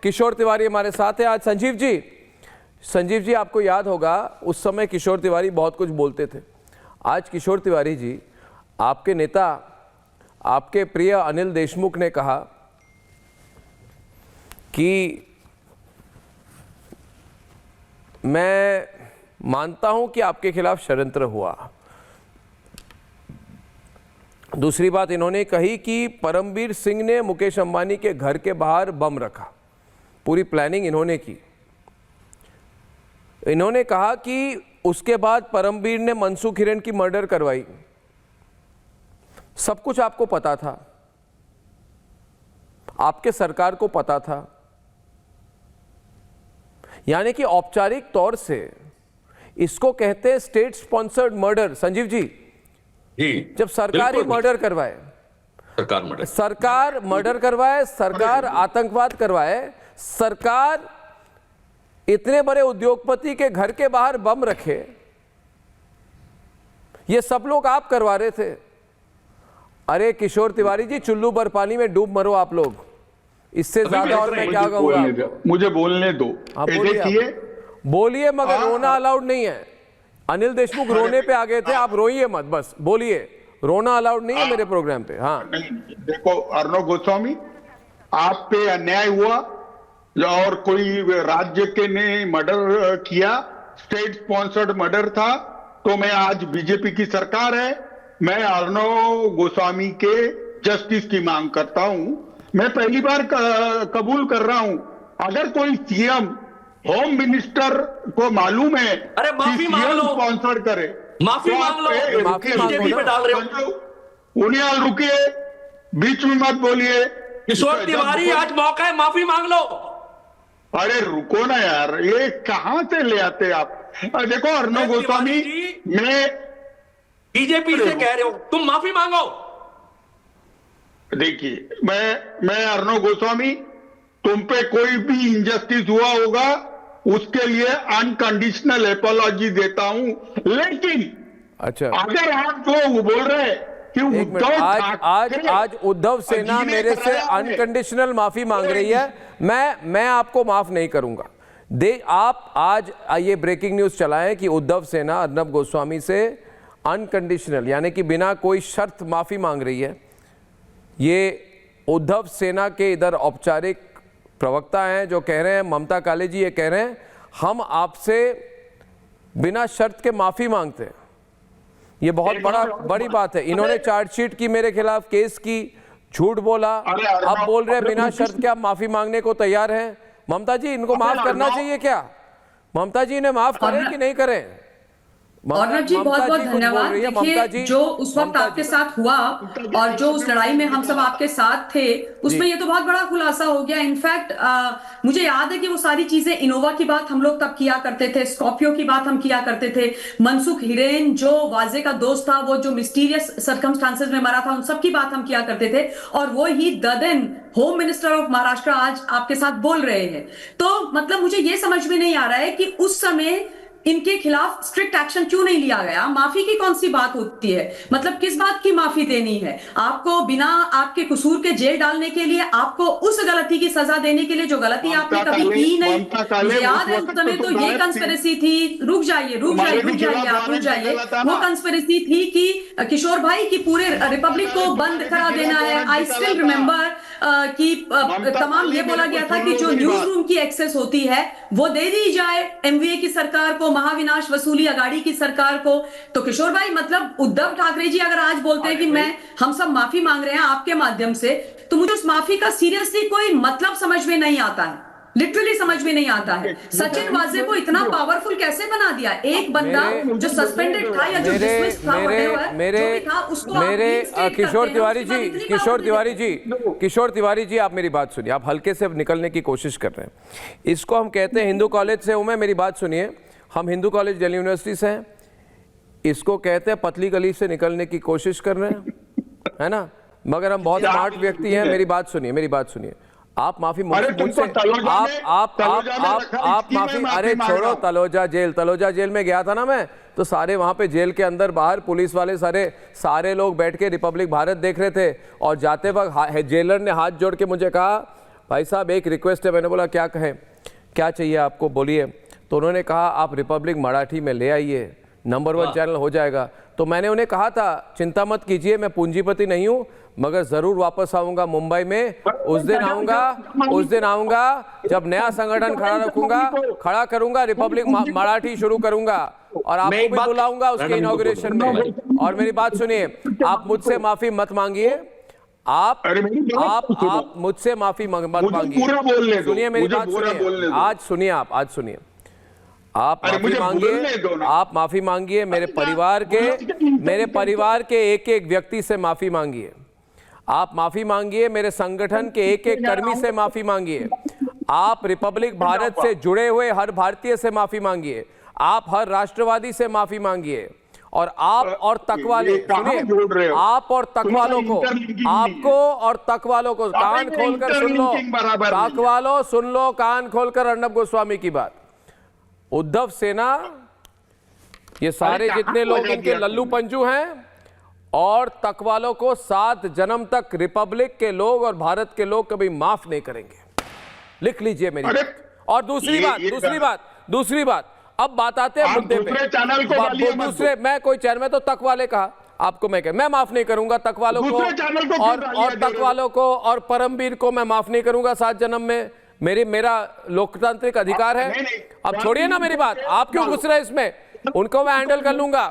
किशोर तिवारी हमारे साथ है आज। संजीव जी आपको याद होगा उस समय किशोर तिवारी बहुत कुछ बोलते थे। आज किशोर तिवारी जी, आपके नेता, आपके प्रिय अनिल देशमुख ने कहा कि मैं मानता हूं कि आपके खिलाफ षड्यंत्र हुआ। दूसरी बात इन्होंने कही कि परमबीर सिंह ने मुकेश अंबानी के घर के बाहर बम रखा, पूरी प्लानिंग इन्होंने की। इन्होंने कहा कि उसके बाद परमबीर ने मनसुख हिरेन की मर्डर करवाई। सब कुछ आपको पता था, आपके सरकार को पता था। यानी कि औपचारिक तौर से इसको कहते हैं state sponsored murder. Sanjeev ji, जब सरकार ही मर्डर करवाए, सरकार मर्डर करवाए, सरकार आतंकवाद करवाए, सरकार इतने बड़े उद्योगपति के घर के बाहर बम रखे, ये सब लोग आप करवा रहे थे। अरे किशोर तिवारी जी, चुल्लू भर पानी में डूब मरो आप लोग, इससे ज्यादा और मैं क्या कहूंगा। मुझे बोलने दो। बोलिए, मगर रोना अलाउड नहीं है। अनिल देशमुख रोने पे आ गए थे, आप रोइए मत, बस बोलिए। रोना अलाउड नहीं है मेरे प्रोग्राम पे। हाँ, देखो अर्णव गोस्वामी, आप पे अन्याय हुआ और कोई राज्य के ने मर्डर किया, स्टेट स्पॉन्सर्ड मर्डर था, तो मैं आज बीजेपी की सरकार है, मैं अर्णव गोस्वामी के जस्टिस की मांग करता हूं। मैं पहली बार कबूल कर रहा हूं, अगर कोई सीएम होम मिनिस्टर को मालूम है अरे माफी मांग लो, स्पॉन्सर करे, माफी मांग लो। बीजेपी पे डाल रहे हो। उनियाल रुकिए, बीच में मत बोलिए। किशोर तिवारी, आज मौका है, माफी मांग लो। अरे रुको ना यार, ये कहां से ले आते आप। देखो अर्णव गोस्वामी, मैं बीजेपी से कह रहे हो, तुम माफी मांगो। देखिए, मैं अर्णव गोस्वामी, तुम पे कोई भी इंजस्टिस हुआ होगा उसके लिए अनकंडीशनल एपोलॉजी देता हूं, लेकिन अच्छा, अगर आप जो बोल रहे हैं कि आज उद्धव सेना मेरे से अनकंडीशनल माफी मांग रही है, मैं आपको माफ नहीं करूंगा। आप आज ये ब्रेकिंग न्यूज चलाएं कि उद्धव सेना अर्णव गोस्वामी से अनकंडीशनल यानी कि बिना कोई शर्त माफी मांग रही है। ये उद्धव सेना के इधर औपचारिक प्रवक्ता हैं जो कह रहे हैं, ममता काले जी ये कह रहे हैं, हम आपसे बिना शर्त के माफी मांगते हैं। ये बहुत बड़ी बात है। इन्होंने चार्जशीट की मेरे खिलाफ, केस की, झूठ बोला, अब बोल रहे हैं बिना शर्त के आप माफी मांगने को तैयार हैं। ममता जी, इनको माफ करना चाहिए क्या? ममता जी इन्हें माफ करें कि नहीं करें? अर्णव जी, बहुत बहुत धन्यवाद। देखिए, जो उस वक्त आपके साथ हुआ और जो उस लड़ाई में हम सब आपके साथ थे, उसमें ये तो बहुत बड़ा खुलासा हो गया। इनफैक्ट मुझे याद है कि वो सारी चीजें, इनोवा की बात हम लोग तब किया करते थे, स्कॉर्पियो की बात हम किया करते थे, मनसुख हिरेन जो वाजे का दोस्त था, वो जो मिस्टीरियस सर्कमस्टांसेस में मरा था, उन सब की बात हम किया करते थे। और वो ही ददेन होम मिनिस्टर ऑफ महाराष्ट्र आज आपके साथ बोल रहे हैं। तो मतलब मुझे ये समझ में नहीं आ रहा है कि उस समय इनके खिलाफ स्ट्रिक्ट एक्शन क्यों नहीं लिया गया। माफी की कौन सी बात होती है? मतलब किस बात की माफी देनी है आपको? बिना आपके कसूर के जेल डालने के लिए, आपको उस गलती की सजा देने के लिए जो गलती आपने कभी की नहीं। मुझे याद है उस समय तो ये कंस्पिरेसी थी, रुक जाइए आप रुक जाइए, वो कंस्पिरेसी थी कि किशोर भाई की पूरे रिपब्लिक को बंद करा देना है। आई स्टिल रिमेंबर कि तमाम ये बोला गया था कि जो न्यूज रूम की एक्सेस होती है वो दे दी जाए एमवीए की सरकार को, महाविनाश वसूली अगाड़ी की सरकार को। तो किशोर भाई, मतलब उद्धव ठाकरे जी अगर आज बोलते हैं कि हम सब माफी मांग रहे हैं आपके माध्यम से, तो मुझे उस माफी का सीरियसली कोई मतलब समझ में नहीं आता है, लिटरली समझ में नहीं आता है। सचिन वाजे को इतना पावरफुल कैसे बना दिया? एक बंदा जो सस्पेंडेड था या जो डिसमिस था, किशोर तिवारी जी, आप मेरी बात सुनिए। आप हल्के से निकलने की कोशिश कर रहे हैं। इसको हम कहते हैं, हिंदू कॉलेज से हूं मैं, मेरी बात सुनिए। हम हिंदू कॉलेज दिल्ली यूनिवर्सिटी से हैं। इसको कहते हैं पतली गली से निकलने की कोशिश कर रहे हैं, है ना? मगर हम बहुत स्मार्ट व्यक्ति हैं। मेरी बात सुनिए। आप माफी मुझसे, आप माफी, अरे छोड़ो, तलोजा जेल में गया था ना मैं, तो सारे वहां पे जेल के अंदर बाहर पुलिस वाले सारे लोग बैठ के रिपब्लिक भारत देख रहे थे, और जाते वक्त जेलर ने हाथ जोड़ के मुझे कहा, भाई साहब एक रिक्वेस्ट है। मैंने बोला क्या कहें, क्या चाहिए आपको, बोलिए। तो उन्होंने कहा आप रिपब्लिक मराठी में ले आइए, नंबर 1 चैनल हो जाएगा। तो मैंने उन्हें कहा था चिंता मत कीजिए, मैं पूंजीपति नहीं हूं, मगर जरूर वापस आऊंगा मुंबई में। उस दिन आऊंगा जब नया संगठन खड़ा करूंगा, रिपब्लिक मराठी शुरू करूंगा और आपको भी बुलाऊंगा उसके इनॉग्रेशन में। और मेरी बात सुनिए, आप मुझसे माफी मत मांगिए, आप मुझसे माफी मत मांगिए। सुनिए मेरी बात सुनिए, आज सुनिए, आप माफी मांगिए, मेरे परिवार के एक व्यक्ति से माफी मांगिए, आप माफी मांगिए, मेरे संगठन के एक कर्मी से माफी मांगिए, आप रिपब्लिक भारत से जुड़े हुए हर भारतीय से माफी मांगिए, आप हर राष्ट्रवादी से माफी मांगिए। और आप और तकवाले, सुनिए, आप और तकवालों को, आपको और तकवालों को कान खोलकर सुन लो, तकवालों सुन लो कान खोलकर अर्नब गोस्वामी की बात। उद्धव सेना, ये सारे जितने लोग इनके लल्लू पंजू हैं, और तकवालों को 7 जन्म तक रिपब्लिक के लोग और भारत के लोग कभी माफ नहीं करेंगे। लिख लीजिए मेरी बात। और दूसरी बात, अब बात आते हैं मुद्दे पे। दूसरे, मैं कोई चैनल में तो तकवाले कहा आपको, मैं माफ नहीं करूंगा तकवालों को, और तकवालों को और परमवीर को मैं माफ नहीं करूंगा 7 जन्म में। मेरा लोकतांत्रिक अधिकार है। अब छोड़िए ना मेरी बात, आप क्यों घुस रहे इसमें, उनको मैं हैंडल कर लूंगा।